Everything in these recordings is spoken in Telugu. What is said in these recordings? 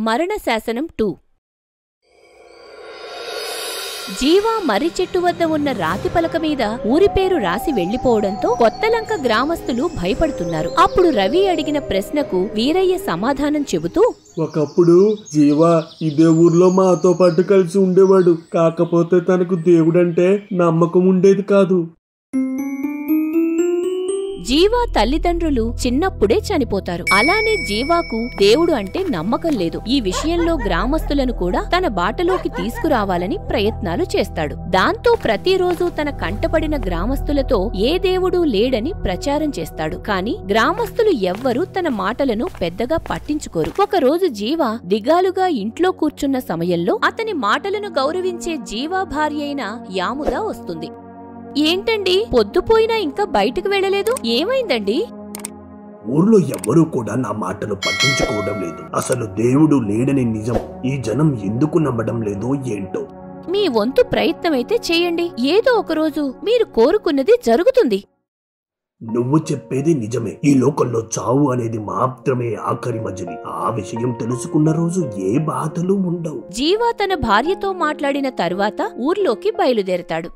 మరణ శాసనం 2. జీవా మర్రి చెట్టు వద్ద ఉన్న రాతి పలక మీద ఊరి పేరు రాసి వెళ్లిపోవడంతో కొత్తలంక గ్రామస్తులు భయపడుతున్నారు. అప్పుడు రవి అడిగిన ప్రశ్నకు వీరయ్య సమాధానం చెబుతూ, ఒకప్పుడు జీవా ఇదే ఊర్లో మాతో పాటు కలిసి ఉండేవాడు. కాకపోతే తనకు దేవుడంటే నమ్మకం ఉండేది కాదు. జీవా తల్లిదండ్రులు చిన్నప్పుడే చనిపోతారు. అలానే జీవాకు దేవుడు అంటే నమ్మకం లేదు. ఈ విషయంలో గ్రామస్తులను కూడా తన బాటలోకి తీసుకురావాలని ప్రయత్నాలు చేస్తాడు. దాంతో ప్రతిరోజు తన కంటపడిన గ్రామస్తులతో ఏ దేవుడూ లేడని ప్రచారం చేస్తాడు. కాని గ్రామస్తులు ఎవ్వరూ తన మాటలను పెద్దగా పట్టించుకోరు. ఒకరోజు జీవా దిగాలుగా ఇంట్లో కూర్చున్న సమయంలో అతని మాటలను గౌరవించే జీవా భార్య అయిన యాముదా వస్తుంది. ఏంటండి, పొద్దుపోయినా ఇంకా బయటకు వెళ్లలేదు? ఏమైందండి? ఊర్లో ఎవ్వరూ కూడా నా మాటలు పట్టించుకోవడం లేదు. అసలు దేవుడు లేడని నిజం ఈ జనం ఎందుకు నమ్మడం లేదో ఏంటో. మీ వంతు ప్రయత్నమైతే చేయండి. ఏదో ఒకరోజు మీరు కోరుకున్నది జరుగుతుంది. నువ్వు చెప్పేది నిజమే. ఈ లోకంలో చావు అనేది మాత్రమే ఆఖరి మజిలి. ఆ విషయం తెలుసుకున్న రోజు ఏ బాధలు ఉండవు. జీవా తన భార్యతో మాట్లాడిన తరువాత ఊర్లోకి బయలుదేరతాడు.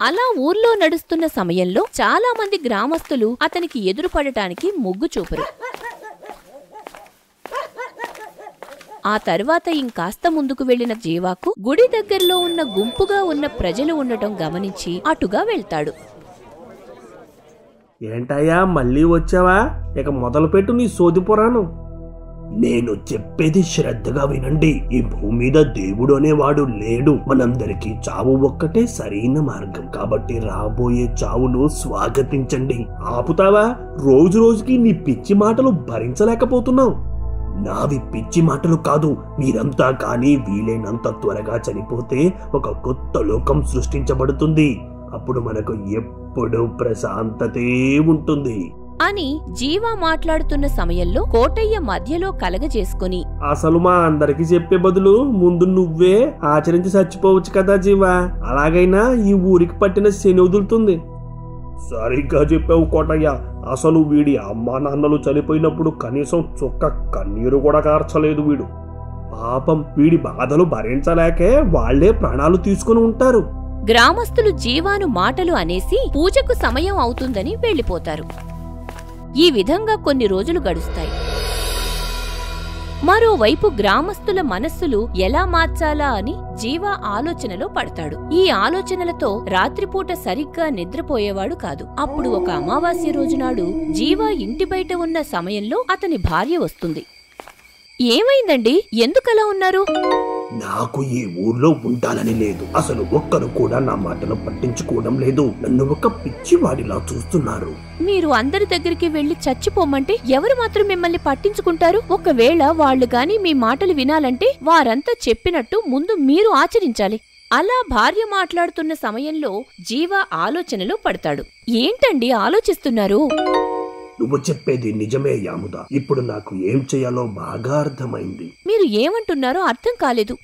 అలా ఊర్లో నడుస్తున్న సమయంలో చాలా మంది గ్రామస్తులు అతనికి ఎదురుపడటానికి మొగ్గు చూపరు. ఆ తరువాత ఇంకాస్త ముందుకు వెళ్లిన జీవాకు గుడి దగ్గరలో ఉన్న గుంపుగా ఉన్న ప్రజలు ఉండటం గమనించి అటుగా వెళ్తాడు. ఏంటయ్యా మళ్ళీ వచ్చావా? ఇక మొదలుపెట్టు నీ సోది పురాణం. నేను చెప్పేది శ్రద్ధగా వినండి. ఈ భూమి మీద దేవుడు అనేవాడు లేడు. మనందరికీ చావు ఒక్కటే సరైన మార్గం. కాబట్టి రాబోయే చావును స్వాగతించండి. ఆపుతావా? రోజు రోజుకి నీ పిచ్చి మాటలు భరించలేకపోతున్నావు. నావి పిచ్చి మాటలు కాదు. మీరంతా కానీ వీలైనంత త్వరగా చనిపోతే ఒక కొత్త లోకం సృష్టించబడుతుంది. అప్పుడు మనకు ఎప్పుడూ ప్రశాంతతే ఉంటుంది అని జీవా మాట్లాడుతున్న సమయంలో కోటయ్య మధ్యలో కలగజేసుకుని, అసలు మా అందరికి చెప్పే బదులు ముందు నువ్వే ఆచరించి చచ్చిపోవచ్చు కదా జీవా. అలాగైనా ఈ ఊరికి పట్టిన శని వదులుతుంది. సరిగ్గా చెప్పావు కోటయ్య. అసలు వీడి అమ్మా నాన్నలు చనిపోయినప్పుడు కనీసం చుక్క కన్నీరు కూడా కార్చలేదు వీడు. పాపం వీడి బాధలు భరించలేకే వాళ్లే ప్రాణాలు తీసుకుని ఉంటారు. గ్రామస్తులు జీవాను మాటలు అనేసి పూజకు సమయం అవుతుందని వెళ్లిపోతారు. ఈ విధంగా కొన్ని రోజులు గడుస్తాయి. మరోవైపు గ్రామస్తుల మనస్సులు ఎలా మార్చాలా అని జీవా ఆలోచనలో పడతాడు. ఈ ఆలోచనలతో రాత్రిపూట సరిగ్గా నిద్రపోయేవాడు కాదు. అప్పుడు ఒక అమావాస్య రోజునాడు జీవా ఇంటి బయట ఉన్న సమయంలో అతని భార్య వస్తుంది. ఏమైందండి, ఎందుకలా ఉన్నారు? నాకు ఈ ఊర్లో ఉండాలని లేదు. అసలు ఒక్కరు కూడా నా మాటలు పట్టించుకోవడం లేదు. నన్ను ఒక పిచ్చివాడిలా చూస్తున్నారు. మీరు అందరి దగ్గరికి వెళ్లి చచ్చిపోమంటే ఎవరు మాత్రం మిమ్మల్ని పట్టించుకుంటారు? ఒకవేళ వాళ్లు గాని మీ మాటలు వినాలంటే వారంతా చెప్పినట్టు ముందు మీరు ఆచరించాలి. అలా భార్య మాట్లాడుతున్న సమయంలో జీవా ఆలోచనలో పడతాడు. ఏంటండి ఆలోచిస్తున్నారు? నువ్వు చెప్పేది నిజమే యాముదా. ఇప్పుడు నాకు ఏం చేయాలో బాగా అర్థమైంది. మీరు ఏమంటున్నారో అర్థం కాలేదు.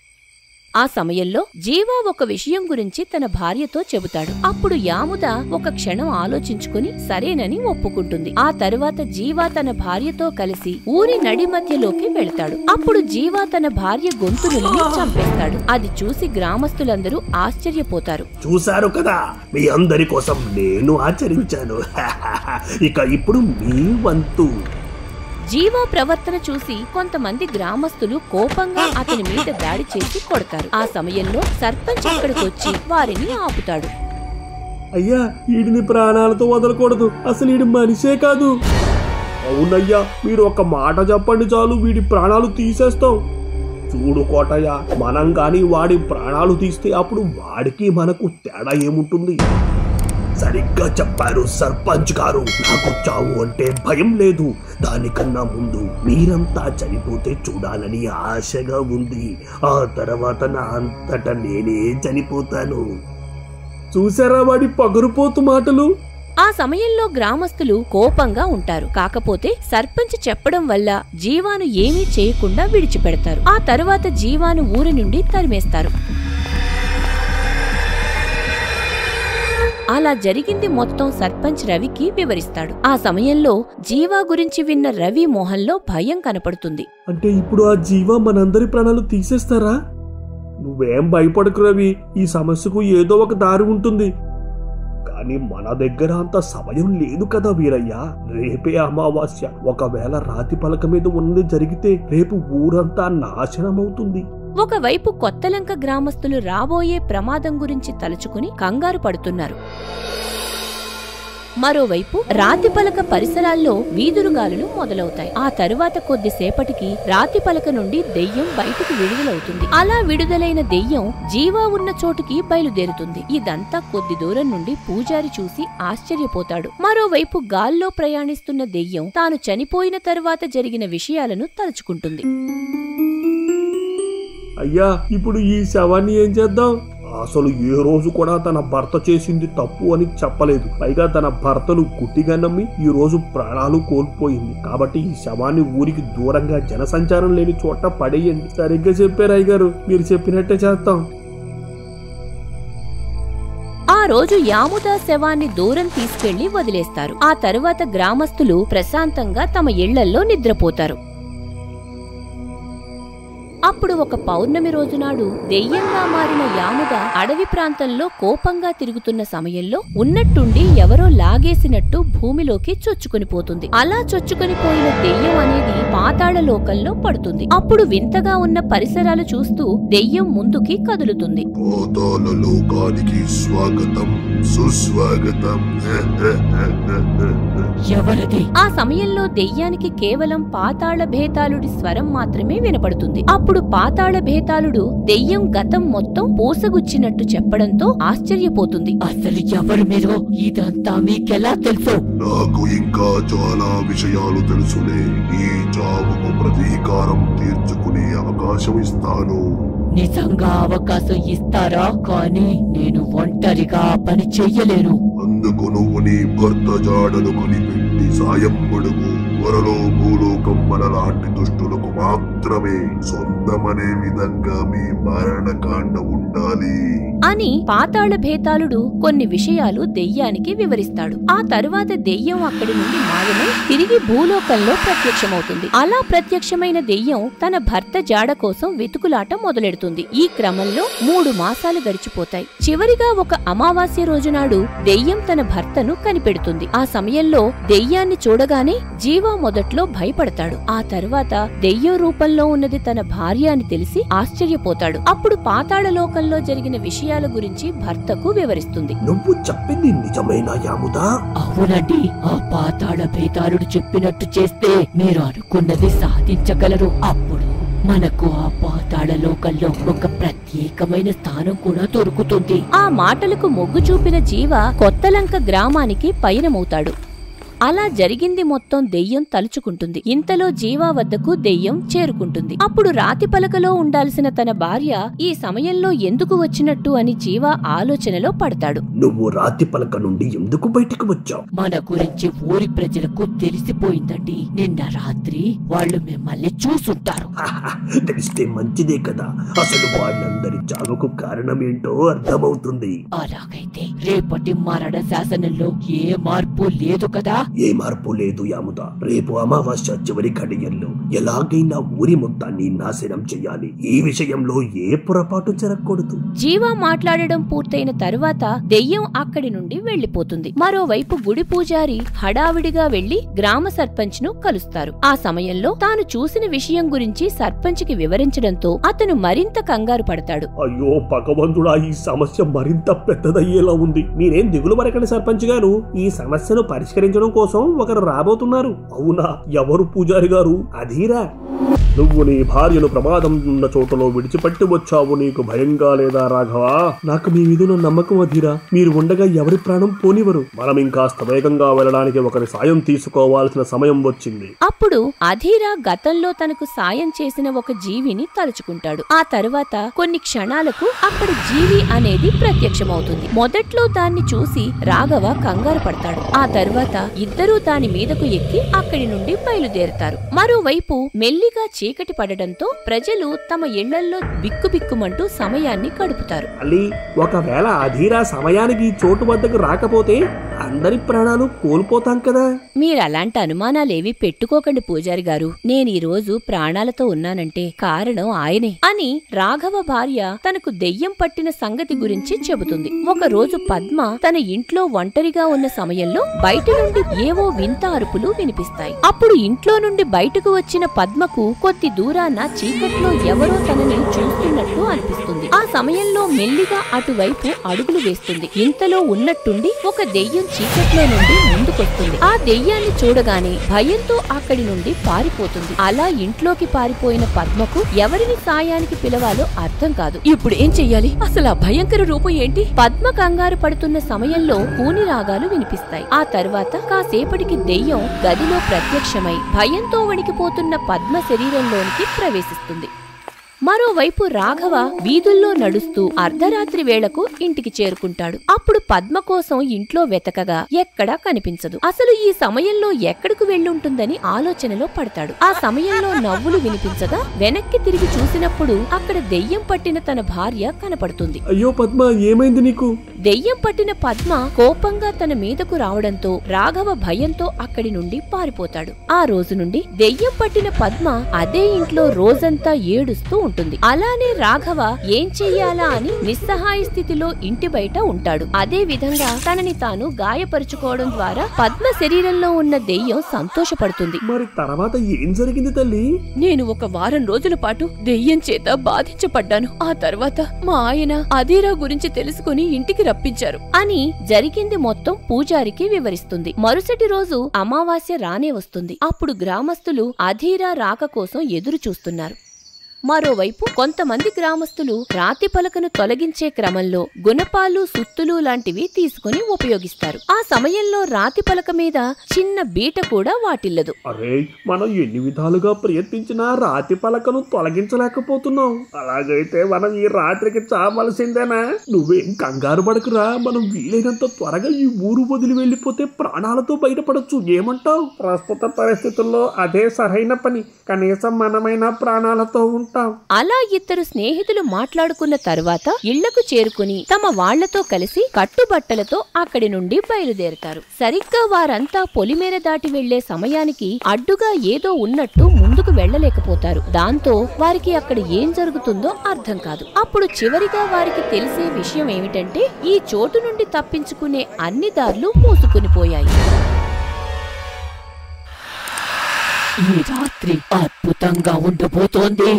ఆ సమయంలో జీవా ఒక విషయం గురించి తన భార్యతో చెబుతాడు. అప్పుడు యాముద ఒక క్షణం ఆలోచించుకుని సరేనని ఒప్పుకుంటుంది. ఆ తరువాత జీవా తన భార్యతో కలిసి ఊరి నడి మధ్యలోకి వెళ్తాడు. అప్పుడు జీవా తన భార్య గొంతును చంపేస్తాడు. అది చూసి గ్రామస్తులందరూ ఆశ్చర్యపోతారు. చూశారు కదా, మీ అందరి కోసం నేను ఆచరించాను. ఇక ఇప్పుడు మీ వంతు. జీవా ప్రవర్తన చూసి కొంతమంది గ్రామస్తులు కోపంగా అతని మీద దాడి చేసి కొడతారు. ఆ సమయంలో సర్పంచ్ అక్కడికొచ్చి వారిని ఆపుతాడు. అయ్యా, వీడిని ప్రాణాలతో వదలకూడదు. అసలు వీడి మనిషే కాదు. అవునయ్యా, మీరు ఒక మాట చెప్పండి చాలు, వీడి ప్రాణాలు తీసేస్తాం. చూడు కోటయ్య, మనం గాని వాడి ప్రాణాలు తీస్తే అప్పుడు వాడికి మనకు తేడా ఏముంటుంది? సరిగ్గా చెప్పారు సర్పంచ్ గారు. నాకు చావు అంటే భయం లేదు. దానికన్నా ముందు మీరంతా చనిపోతే చూడాలని ఆశగా ఉంది. ఆ తర్వాత నా అంతటా నేనే చనిపోతాను. చూసారా వాడి పగరుపోతు మాటలు? ఆ సమయంలో గ్రామస్తులు కోపంగా ఉంటారు. కాకపోతే సర్పంచ్ చెప్పడం వల్ల జీవాను ఏమీ చేయకుండా విడిచిపెడతారు. ఆ తరువాత జీవాను ఊరి నుండి తరిమేస్తారు. అలా జరిగింది మొత్తం సర్పంచ్ రవికి వివరిస్తాడు. ఆ సమయంలో జీవా గురించి విన్న రవి మొహంలో భయం కనపడుతుంది. అంటే ఇప్పుడు ఆ జీవ మనందరి ప్రాణాలు తీసేస్తారా? నువ్వేం భయపడకు రవి, ఈ సమస్యకు ఏదో ఒక దారి ఉంటుంది. కానీ మన దగ్గర అంత సమయం లేదు కదా వీరయ్య. రేపే అమావాస్య. ఒకవేళ రాతి పలక మీద ఉన్నది జరిగితే రేపు ఊరంతా నాశనమవుతుంది. ఒకవైపు కొత్తలంక గ్రామస్తులు రాబోయే ప్రమాదం గురించి తలుచుకుని కంగారు పడుతున్నారు. మరోవైపు రాతిపలక పరిసరాల్లో వీదురుగాలులు మొదలవుతాయి. ఆ తరువాత కొద్దిసేపటికి రాతిపలక నుండి దెయ్యం బయటికి విడుదలవుతుంది. అలా విడుదలైన దెయ్యం జీవా ఉన్న చోటుకి బయలుదేరుతుంది. ఇదంతా కొద్ది దూరం నుండి పూజారి చూసి ఆశ్చర్యపోతాడు. మరోవైపు గాల్లో ప్రయాణిస్తున్న దెయ్యం తాను చనిపోయిన తరువాత జరిగిన విషయాలను తలుచుకుంటుంది. అయ్యా, ఇప్పుడు ఈ శవాన్ని ఏం చేద్దాం? అసలు ఏ రోజు కూడా తన భర్త చేసింది తప్పు అని చెప్పలేదు. పైగా తన భర్తను గుడ్డిగా నమ్మి ఈ రోజు ప్రాణాలు కోల్పోయింది. కాబట్టి ఈ శవాన్ని ఊరికి దూరంగా జనసంచారం లేని చోట పడేయండి. సరిగ్గా చెప్పారు అయ్యగారు, మీరు చెప్పినట్టే చేస్తాం. ఆ రోజు యాముదా శవాన్ని దూరం తీసుకెళ్లి వదిలేస్తారు. ఆ తరువాత గ్రామస్తులు ప్రశాంతంగా తమ ఇళ్లల్లో నిద్రపోతారు. అప్పుడు ఒక పౌర్ణమి రోజునాడు దెయ్యంగా మారిన యాముద అడవి ప్రాంతంలో కోపంగా తిరుగుతున్న సమయంలో ఉన్నట్టుండి ఎవరో లాగేసినట్టు భూమిలోకి చొచ్చుకుని పోతుంది. అలా చొచ్చుకుని పోయిన దెయ్యం అనేది పాతాళ లోకంలో పడుతుంది. అప్పుడు వింతగా ఉన్న పరిసరాలు చూస్తూ దెయ్యం ముందుకి కదులుతుంది. పాతాళ లోకానికి స్వాగతం, సుస్వాగతం. ఆ సమయంలో దెయ్యానికి కేవలం పాతాళ భేతాళుడి స్వరం మాత్రమే వినపడుతుంది. అప్పుడు పాతాళ భేతాళుడు దెయ్యం గతం మొత్తం పూసగుచ్చినట్టు చెప్పడంతో ఆశ్చర్యపోతుంది. అసలు ఎవరు మీరు? ఇదంతా మీకెలా తెలుసు? నాకు ఇంకా చాలా విషయాలు తెలుసులే. ఈ చావుకు ప్రతీకారం తీర్చుకునే అవకాశం ఇస్తాను. నిజంగా అవకాశం ఇస్తారా? కానీ నేను ఒంటరిగా పని చెయ్యలేను. అందుకు నువ్వు నీ భర్త జాడను కనిపెట్టి సాయం అడుగు. త్వరలో భూలోకం మనలాంటి దుష్టులకు మాత్రమే సొంతమనే విధంగా మీ మరణకాండ ఉండాలి అని పాతాళ భేతాళుడు కొన్ని విషయాలు దెయ్యానికి వివరిస్తాడు. ఆ తరువాత దెయ్యం అక్కడి నుండి మాయమై తిరిగి భూలోకంలో ప్రత్యక్షమవుతుంది. అలా ప్రత్యక్షమైన దెయ్యం తన భర్త జాడ కోసం వెతుకులాట మొదలెడుతుంది. ఈ క్రమంలో 3 మాసాలు గడిచిపోతాయి. చివరిగా ఒక అమావాస్య రోజునాడు దెయ్యం తన భర్తను కనిపెడుతుంది. ఆ సమయంలో దెయ్యాన్ని చూడగానే జీవా మొదట్లో భయపడతాడు. ఆ తరువాత దెయ్యం రూపంలో ఉన్నది తన భార్య అని తెలిసి ఆశ్చర్యపోతాడు. అప్పుడు పాతాళ లోకంలో జరిగిన విషయాల గురించి భర్తకు వివరిస్తుంది. నువ్వు చెప్పింది నిజమేనా యాముదా? అవునండి. ఆ పాతాళ భేతాళుడు చెప్పినట్టు చేస్తే మీరు అనుకున్నది సాధించగలరు. అప్పుడు మనకు ఆ పాతాళ లోకంలో ఒక ప్రత్యేకమైన స్థానం కూడా దొరుకుతుంది. ఆ మాటలకు మొగ్గు చూపిన జీవ కొత్తలంక గ్రామానికి పయనమవుతాడు. అలా జరిగింది మొత్తం దెయ్యం తలుచుకుంటుంది. ఇంతలో జీవా వద్దకు దెయ్యం చేరుకుంటుంది. అప్పుడు రాతి పలకలో ఉండాల్సిన తన భార్య ఈ సమయంలో ఎందుకు వచ్చినట్టు అని జీవా ఆలోచనలో పడతాడు. నువ్వు రాతి పలక నుండి ఎందుకు బయటకు వచ్చావు? మన గురించి ఊరి ప్రజలకు తెలిసిపోయిందండి. నిన్న రాత్రి వాళ్ళు మిమ్మల్ని చూసుంటారు. తెలిస్తే మంచిదే కదా. అసలు వాళ్ళందరి చావుకు కారణమేంటో అర్థమవుతుంది. అలాగైతే రేపటి మరణ శాసనంలో ఏ మార్పు లేదు కదా? ఏ మార్పు లేదు యాముదా. రేపు అమావాస్య చివరి ఘడియల్లో ఎలాగైనా ఊరి మొత్తాన్ని నాశనం చెయ్యాలి. ఈ విషయంలో ఏ పొరపాటు జరగకూడదు. జీవా మాట్లాడడం పూర్తయిన తరువాత దెయ్యం అక్కడి నుండి వెళ్లిపోతుంది. మరోవైపు గుడి పూజారి హడావిడిగా వెళ్లి గ్రామ సర్పంచ్ ను కలుస్తారు. ఆ సమయంలో తాను చూసిన విషయం గురించి సర్పంచ్ కి వివరించడంతో అతను మరింత కంగారు పడతాడు. అయ్యో భగవంతుడా, ఈ సమస్య మరింత పెద్దదయ్యేలా ఉంది. మీరేం దిగులు పడకండి సర్పంచ్ గారు. ఈ సమస్యను పరిష్కరించడం కోసం ఒకరు రాబోతున్నారు. అవునా? ఎవరు పూజారి గారు? అధీరా. నువ్వు నీ భార్యను ప్రమాదం ఉన్న చోటలో విడిచిపెట్టి వచ్చావు. నీకు భయంగా లేదా రాఘవా? నాకు మీ మీద నమ్మకం అధీరా. మీరు ఉండగా ఎవరి ప్రాణం పోనివరు. మనం ఇంకాస్త వేగంగా వెళ్ళడానికి ఒకరి సాయం తీసుకోవాల్సిన సమయం వచ్చింది. అప్పుడు అధీరా గతంలో తనకు సాయం చేసిన ఒక జీవిని తలుచుకుంటాడు. ఆ తరువాత కొన్ని క్షణాలకు అక్కడ జీవి అనేది ప్రత్యక్షమవుతుంది. మొదట్లో దాన్ని చూసి రాఘవ కంగారు పడతాడు. ఆ తరువాత ఇద్దరూ దాని మీదకు ఎక్కి అక్కడి నుండి బయలుదేరతారు. మరోవైపు మెల్లిగా చీకటి పడడంతో ప్రజలు తమ ఇళ్లల్లో బిక్కుబిక్కుమంటూ సమయాన్ని గడుపుతారు. మళ్ళీ ఒకవేళ అధీరా సమయానికి ఈ చోటు వద్దకు రాకపోతే అందరి ప్రాణాలు కోల్పోతాం కదా. మీరలాంటి అనుమానాలేవి పెట్టుకోకండి పూజారి గారు. నేనీ రోజు ప్రాణాలతో ఉన్నానంటే కారణం ఆయనే అని రాఘవ భార్య తనకు దెయ్యం పట్టిన సంగతి గురించి చెబుతుంది. ఒకరోజు పద్మ తన ఇంట్లో ఒంటరిగా ఉన్న సమయంలో బయట నుండి ఏవో వింత అరుపులు వినిపిస్తాయి. అప్పుడు ఇంట్లో నుండి బయటకు వచ్చిన పద్మకు కొద్ది దూరాన చీకట్లో ఎవరో తనని చూస్తున్నట్టు అనిపిస్తుంది. ఆ సమయంలో మెల్లిగా అటువైపు అడుగులు వేస్తుంది. ఇంతలో ఉన్నట్టుండి ఒక దెయ్యం చీకట్లో నుండి ముందుకొస్తుంది. ఆ దెయ్యాన్ని చూడగానే భయంతో అక్కడి నుండి పారిపోతుంది. అలా ఇంట్లోకి పారిపోయిన పద్మకు ఎవరిని సాయానికి పిలవాలో అర్థం కాదు. ఇప్పుడు ఏం చెయ్యాలి? అసలు ఆ భయంకర రూపం ఏంటి? పద్మ కంగారు పడుతున్న సమయంలో కూని రాగాలు వినిపిస్తాయి. ఆ తర్వాత కాసేపటికి దెయ్యం గదిలో ప్రత్యక్షమై భయంతో వణికిపోతున్న పద్మ శరీరంలోనికి ప్రవేశిస్తుంది. మరోవైపు రాఘవ వీధుల్లో నడుస్తూ అర్ధరాత్రి వేళకు ఇంటికి చేరుకుంటాడు. అప్పుడు పద్మ కోసం ఇంట్లో వెతకగా ఎక్కడా కనిపించదు. అసలు ఈ సమయంలో ఎక్కడికి వెళ్ళుంటుందని ఆలోచనలో పడతాడు. ఆ సమయంలో నవ్వులు వినిపించగా వెనక్కి తిరిగి చూసినప్పుడు అక్కడ దెయ్యం పట్టిన తన భార్య కనపడుతుంది. అయ్యో పద్మ, ఏమైంది నీకు? దెయ్యం పట్టిన పద్మ కోపంగా తన మీదకు రావడంతో రాఘవ భయంతో అక్కడి నుండి పారిపోతాడు. ఆ రోజు నుండి దెయ్యం పట్టిన పద్మ అదే ఇంట్లో రోజంతా ఏడుస్తూ ఉంటుంది. అలానే రాఘవ ఏం చెయ్యాలా అని నిస్సహాయ స్థితిలో ఇంటి బయట ఉంటాడు. అదే విధంగా తనని తాను గాయపరుచుకోవడం ద్వారా పద్మ శరీరంలో ఉన్న దెయ్యం సంతోషపడుతుంది. మరి తర్వాత ఏం జరిగింది తల్లి? నేను ఒక వారం రోజుల పాటు దెయ్యం చేత బాధించబడ్డాను. ఆ తర్వాత మా ఆయన అధీరా గురించి తెలుసుకుని ఇంటికి రప్పించారు అని జరిగింది మొత్తం పూజారికి వివరిస్తుంది. మరుసటి రోజు అమావాస్య రానే వస్తుంది. అప్పుడు గ్రామస్తులు అధీరా రాక కోసం ఎదురు చూస్తున్నారు. మరోవైపు కొంతమంది గ్రామస్తులు రాతి పలకను తొలగించే క్రమంలో గుణపాలు, సుత్తులు లాంటివి తీసుకుని ఉపయోగిస్తారు. ఆ సమయంలో రాతి పలక మీద చిన్న బీట కూడా వాటిల్లదు. అరే, మనం ఎన్ని విధాలుగా ప్రయత్నించినా రాతి పలకను తొలగించలేకపోతున్నాం. అలాగైతే మనం ఈ రాత్రికి చావలసిందేనా? నువ్వేం కంగారు పడకురా. మనం వీలైనంత త్వరగా ఈ ఊరు వదిలి వెళ్లిపోతే ప్రాణాలతో బయటపడొచ్చు. ఏమంటావు? ప్రస్తుత పరిస్థితుల్లో అదే సరైన పని. కనీసం మనమైన ప్రాణాలతో ఉంటాం. అలా ఇద్దరు స్నేహితులు మాట్లాడుకున్న తరువాత ఇళ్లకు చేరుకుని తమ వాళ్లతో కలిసి కట్టుబట్టలతో అక్కడి నుండి బయలుదేరతారు. సరిగ్గా వారంతా పొలిమేర దాటి వెళ్లే సమయానికి అడ్డుగా ఏదో ఉన్నట్టు ముందుకు వెళ్లలేకపోతారు. దాంతో వారికి అక్కడ ఏం జరుగుతుందో అర్థం కాదు. అప్పుడు చివరిగా వారికి తెలిసే విషయం ఏమిటంటే ఈ చోటు నుండి తప్పించుకునే అన్ని దారులు మూసుకునిపోయాయి. ఈ రాత్రి అద్భుతంగా ఉండబోతోంది.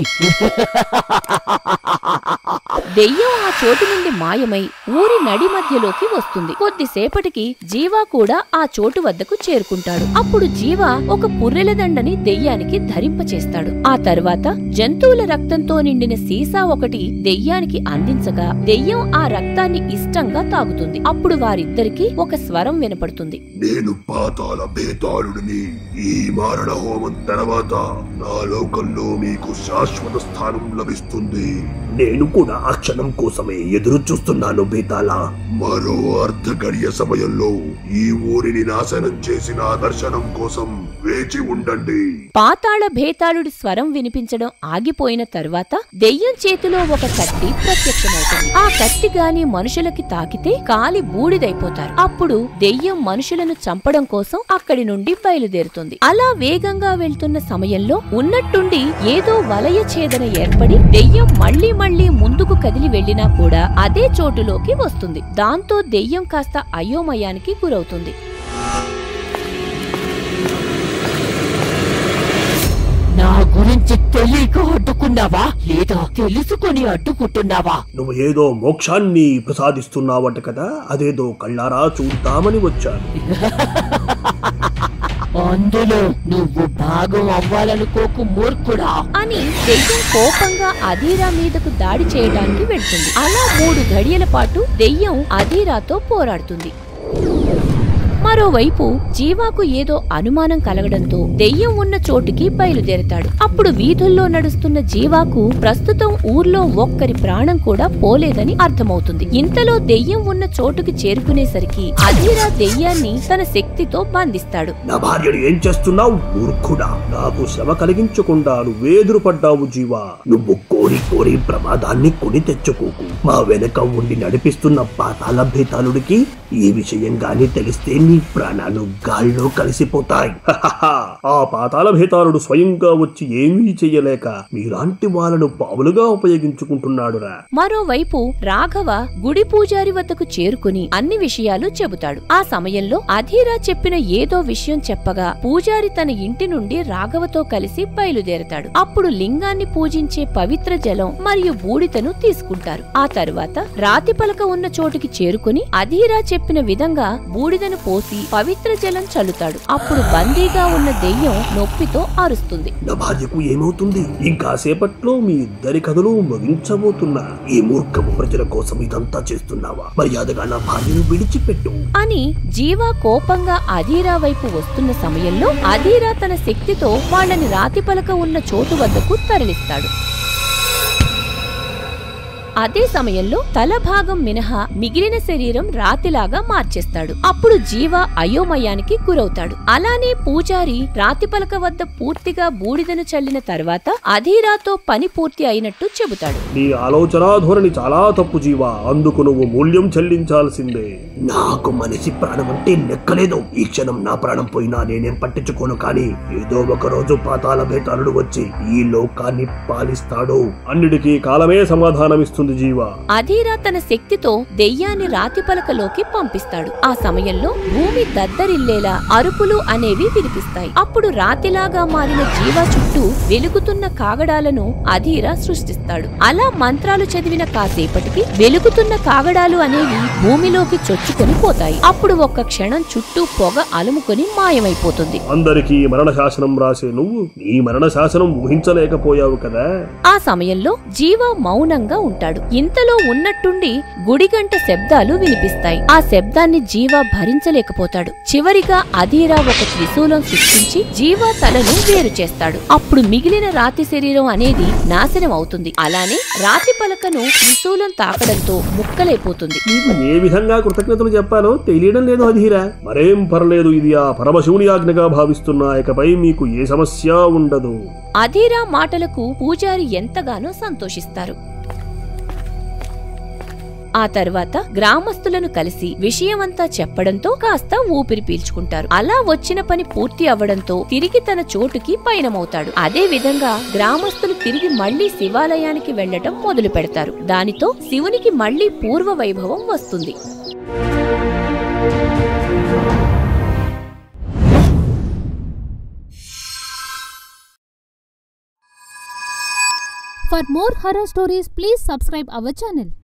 దెయ్యం ఆ చోటు నుండి మాయమై ఊరి నడి మధ్యలోకి వస్తుంది. కొద్దిసేపటికి జీవా కూడా ఆ చోటు వద్దకు చేరుకుంటాడు. అప్పుడు జీవా ఒక పుర్రెల దండని దెయ్యానికి ధరింపచేస్తాడు. ఆ తర్వాత జంతువుల రక్తంతో నిండిన సీసా ఒకటి దెయ్యానికి అందించగా దెయ్యం ఆ రక్తాన్ని ఇష్టంగా తాగుతుంది. అప్పుడు వారిద్దరికీ ఒక స్వరం వినపడుతుంది. నేను పాతాళ భేతాళుడిని. ఈ మారణ హోమం తర్వాత నా లోకంలో మీకు శాశ్వత స్థానం లభిస్తుంది. నేను కూడా ఆ క్షణం కోసమే ఎదురు చూస్తున్నాను బేతాళ. మరో అర్ధ గడియ సమయంలో ఈ ఊరిని నాశనం చేసిన దర్శనం కోసం వేచి ఉండండి. పాతాళ భేతాళుడి స్వరం వినిపించడం ఆగిపోయిన తరువాత దెయ్యం చేతిలో ఒక కత్తి ప్రత్యక్షమవుతుంది. ఆ కత్తి గాని మనుషులకి తాకితే కాలి బూడిదైపోతారు. అప్పుడు దెయ్యం మనుషులను చంపడం కోసం అక్కడి నుండి బయలుదేరుతుంది. అలా వేగంగా వెళ్తున్న సమయంలో ఉన్నట్టుండి ఏదో వలయ ఛేదన ఏర్పడి దెయ్యం మళ్లీ ముందుకు కదిలి వెళ్లినా కూడా అదే చోటులోకి వస్తుంది. దాంతో దెయ్యం కాస్త అయోమయానికి గురవుతుంది. నా గురించి తెలియక అడ్డుకున్నావా లేదా తెలుసుకొని అడ్డుకుంటున్నావా? నువ్వు ఏదో మోక్షాన్ని ప్రసాదిస్తున్నావట కదా, అదేదో కళ్ళారా చూద్దామని వచ్చాను. అందులో నువ్వు భాగం అవ్వాలనుకోకు మూర్ఖుడా అని దెయ్యం కోపంగా అధీరా మీదకు దాడి చేయడానికి వెళ్తుంది. అలా 3 గడియల పాటు దెయ్యం అధీరాతో పోరాడుతుంది. మరోవైపు జీవాకు ఏదో అనుమానం కలగడంతో దెయ్యం ఉన్న చోటుకి బయలుదేరతాడు. అప్పుడు వీధుల్లో నడుస్తున్న జీవాకు ప్రస్తుతం ఊర్లో ఒక్కరి ప్రాణం కూడా పోలేదని అర్థమవుతుంది. ఇంతలో దెయ్యం ఉన్న చోటుకి చేరుకునేసరికి అధీరా దెయ్యాన్ని తన శక్తితో బంధిస్తాడు. నా భార్యను ఏం చేస్తున్నావు మూర్ఖుడా? నాకు శ్రమ కలిగించకుండా నువ్వేదురు పడ్డావు జీవా. నువ్వు కోరి కోరి ప్రమాదాన్ని కొని తెచ్చుకోకు. మా వెనక ఉండి నడిపిస్తున్న పాతాళ భేతాళుడికి ఈ విషయం గాని తెలిస్తే నీ ప్రాణాలు గాల్లో కలిసిపోతాయి. ఆ పాతాళ భేతాళుడు స్వయంగా వచ్చి ఏమీ చెయ్యలేక మీలాంటి వాళ్ళను పావులుగా ఉపయోగించుకుంటున్నాడురా. మరోవైపు రాఘవ గుడి పూజారి వద్దకు చేరుకుని అన్ని విషయాలు చెబుతాడు. ఆ సమయంలో అధీరా చెప్పిన ఏదో విషయం చెప్పగా పూజారి తన ఇంటి నుండి రాఘవతో కలిసి బయలుదేరతాడు. అప్పుడు లింగాన్ని పూజించే పవిత్ర జలం మరియు బూడిదను తీసుకుంటారు. ఆ తరువాత రాతి పలక ఉన్న చోటుకి చేరుకుని అధీరా చెప్పిన విధంగా బూడిదను పోసి పవిత్ర జలం చల్లుతాడు. అప్పుడు బందీగా ఉన్న దెయ్యం నొప్పితో అరుస్తుంది. నా భార్యకు ఏమవుతుంది? ఇంకాసేపట్లో మీ ఇద్దరి కథలు ముగించబోతున్నా. ఈ మూర్ఖపు ప్రజల కోసం ఇదంతా చేస్తున్నావా? మర్యాదగా నా భార్యను విడిచిపెట్టు అని జీవా కోపంగా అధీరా వైపు వస్తున్న సమయంలో అధీరా తన శక్తితో వాళ్ళని రాతి పలక ఉన్న చోటు వద్దకు తరలిస్తాడు. అదే సమయంలో తల భాగం మినహా మిగిలిన శరీరం రాతిలాగా మార్చేస్తాడు. అప్పుడు జీవ అయోమయానికి గురవుతాడు. అలానే పూజారి రాతి పలక వద్ద పూర్తిగా బూడిదను చల్లిన తర్వాత అధీరాతో పని పూర్తి అయినట్టు చెబుతాడు. నీ ఆలోచన ధోరణి చాలా తప్పు జీవా. అందుకు నువ్వు మూల్యం చెల్లించాల్సిందే. నాకు మనిషి ప్రాణం అంటే లెక్కలేదు. ఈ క్షణం నా ప్రాణం పోయినా నేనేం పట్టించుకోను. కానీ ఏదో ఒక రోజు పాతాళ భేతాళుడు వచ్చి ఈ లోకాన్ని పాలిస్తాడు. అన్నిటికీ కాలమే సమాధానమిస్తుంది జీవా. అధీరా తన శక్తితో దెయ్యాన్ని రాతి పలకలోకి పంపిస్తాడు. ఆ సమయంలో భూమి దద్దరిల్లేలా అరుపులు అనేవి వినిపిస్తాయి. అప్పుడు రాతిలాగా మారిన జీవా చుట్టూ వెలుగుతున్న కాగడాలను అధీరా సృష్టిస్తాడు. అలా మంత్రాలు చదివిన కాసేపటికి వెలుగుతున్న కాగడాలు అనేవి భూమిలోకి చొచ్చుకొని పోతాయి. అప్పుడు ఒక్క క్షణం చుట్టూ పొగ అలుముకొని మాయమైపోతుంది. అందరికీ మరణ శాసనం రాసే నువ్వు నీ మరణ శాసనం ఊహించలేకపోయావు కదా. ఆ సమయంలో జీవా మౌనంగా ఉంటాడు. ఇంతలో ఉన్నట్టుండి గుడిగంట శబ్దాలు వినిపిస్తాయి. ఆ శబ్దాన్ని జీవా భరించలేకపోతాడు. చివరిగా అధీరా ఒక త్రిశూలం సృష్టించి జీవా తలను వేరు చేస్తాడు. అప్పుడు మిగిలిన రాతి శరీరం అనేది నాశనం అవుతుంది. అలానే రాతి పలకను త్రిశూలం తాకడంతో ముక్కలైపోతుంది. నీకు ఏ విధంగా కృతజ్ఞతలు చెప్పాలో తెలియడం లేదు అధీరా. మరేం పర్లేదు, ఇది ఆ పరమశివుని ఆజ్ఞగా భావిస్తున్నా. ఇకపై మీకు ఏ సమస్య ఉండదు. అధీరా మాటలకు పూజారి ఎంతగానో సంతోషిస్తారు. ఆ తర్వాత గ్రామస్తులను కలిసి విషయమంతా చెప్పడంతో కాస్త ఊపిరి పీల్చుకుంటారు. అలా వచ్చిన పని పూర్తి అవ్వడంతో తిరిగి తన చోటుకి పయనమవుతాడు. అదే విధంగా గ్రామస్తులు తిరిగి మళ్లీ శివాలయానికి వెళ్లటం మొదలు పెడతారు. దానితో శివునికి మళ్లీ పూర్వ వైభవం వస్తుంది. For more horror stories, please subscribe our channel.